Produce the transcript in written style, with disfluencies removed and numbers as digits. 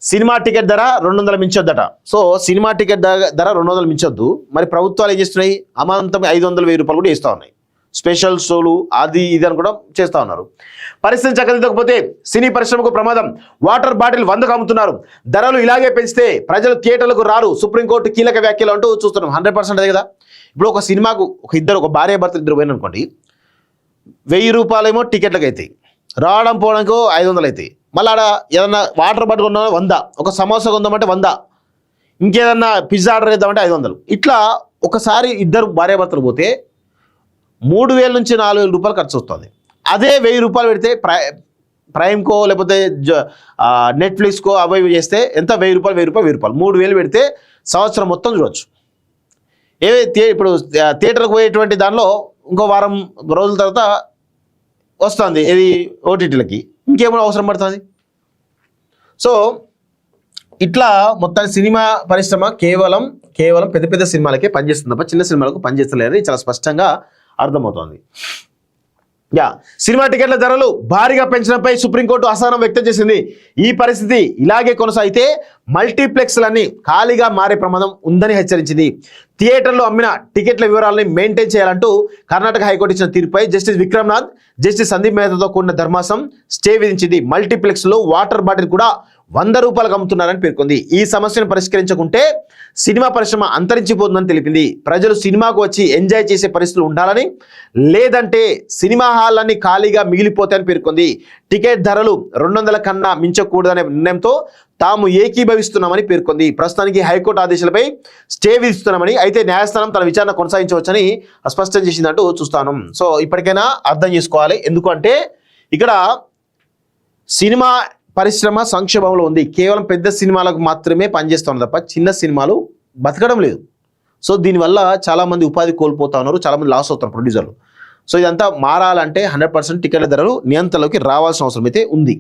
Cinema ticket ధర 200 మించొద్దట. So cinema ticket ధర 200 మించొద్దు. మరి ప్రభుత్వాలు ఏం చేస్తున్నాయి? అమాంతం 500-1000 రూపాయలు కూడా ఇస్తూ ఉన్నాయి. స్పెషల్ షోలు అది ఇది అని కూడా చేస్తూ ఉన్నారు. పరిస్థితి చక్కదిద్దకపోతే సినీ పరిశ్రమకు ప్రమాదం. వాటర్ బాటిల్ 100కు అమ్ముతున్నారు. ధరలు ఇలాగే పెంచితే ప్రజలు థియేటర్లకు రారు. సుప్రీంకోర్టు కీలక వ్యాఖ్యలు అంటూ చూస్తున్నాం. 100% అదే కదా. ఇప్పుడు ఒక సినిమాకు ఒక భార్య భర్తలు ఇద్దరు పోయిన అనుకోండి, 1000 రూపాయలేమో టికెట్లకు అవుతాయి, రావడం పోవడానికి 500 అవుతాయి. మళ్ళీ ఆడ ఏదన్నా వాటర్ బాటిల్ కొన్నా 100, ఒక సమోసా కొందామంటే 100, ఇంకేదన్నా పిజ్జా ఆర్డర్ చేద్దామంటే 500. ఇట్లా ఒకసారి ఇద్దరు భార్యాభర్తలు పోతే 3000 నుంచి 4000 రూపాయలు ఖర్చు వస్తుంది. అదే 1000 రూపాయలు పెడితే ప్రైమ్కో లేకపోతే నెట్ఫ్లిక్స్కో అవి చేస్తే ఎంత? 1000 రూపాయలు 3000 పెడితే సంవత్సరం మొత్తం చూడవచ్చు. ఇప్పుడు థియేటర్కి పోయేటువంటి దానిలో ఇంకో వారం రోజుల తర్వాత వస్తుంది ఇది ఓటీటీలకి, ఇంకేమైనా అవసరం పడుతుంది. సో ఇట్లా మొత్తం సినిమా పరిశ్రమ కేవలం పెద్ద పెద్ద సినిమాలకే పనిచేస్తుంది తప్ప చిన్న సినిమాలకు పనిచేస్తలేదని చాలా స్పష్టంగా అర్థమవుతోంది. సినిమా టికెట్ల ధరలు భారీగా పెంచడంపై సుప్రీంకోర్టు అసహనం వ్యక్తం చేసింది. ఈ పరిస్థితి ఇలాగే కొనసాగితే మల్టీప్లెక్స్లన్నీ ఖాళీగా మారే ప్రమాదం ఉందని హెచ్చరించింది. థియేటర్లో అమ్మిన టికెట్ల వివరాలని మెయింటైన్ చేయాలంటూ కర్ణాటక హైకోర్టు ఇచ్చిన తీర్పుపై జస్టిస్ విక్రమ్నాథ్, జస్టిస్ సందీప్ మెహతాతో కూడిన ధర్మాసనం స్టే విధించింది. మల్టీప్లెక్స్లో వాటర్ బాటిల్ కూడా 100 రూపాయలకు అమ్ముతున్నారని పేర్కొంది. ఈ సమస్యను పరిష్కరించకుంటే సినిమా పరిశ్రమ అంతరించిపోతుందని తెలిపింది. ప్రజలు సినిమాకు వచ్చి ఎంజాయ్ చేసే పరిస్థితులు ఉండాలని, లేదంటే సినిమా హాళ్ళన్నీ ఖాళీగా మిగిలిపోతాయని పేర్కొంది. టికెట్ ధరలు 200 కన్నా మించకూడదనే నిర్ణయంతో తాము ఏకీభవిస్తున్నామని పేర్కొంది. ప్రస్తుతానికి హైకోర్టు ఆదేశాలపై స్టే విధిస్తున్నామని, అయితే న్యాయస్థానం తన విచారణ కొనసాగించవచ్చని స్పష్టం చేసిందంటూ చూస్తాను. సో ఇప్పటికైనా అర్థం చేసుకోవాలి. ఎందుకంటే ఇక్కడ సినిమా పరిశ్రమ సంక్షోభంలో ఉంది. కేవలం పెద్ద సినిమాలకు మాత్రమే పనిచేస్తున్నారు తప్ప చిన్న సినిమాలు బతకడం లేదు. సో దీనివల్ల చాలామంది ఉపాధి కోల్పోతా ఉన్నారు, చాలామంది లాస్ అవుతారు ప్రొడ్యూసర్లు. సో ఇదంతా మారాలంటే 100% టికెట్ల ధరలు నియంత్రణలోకి రావాల్సిన అవసరం అయితే ఉంది.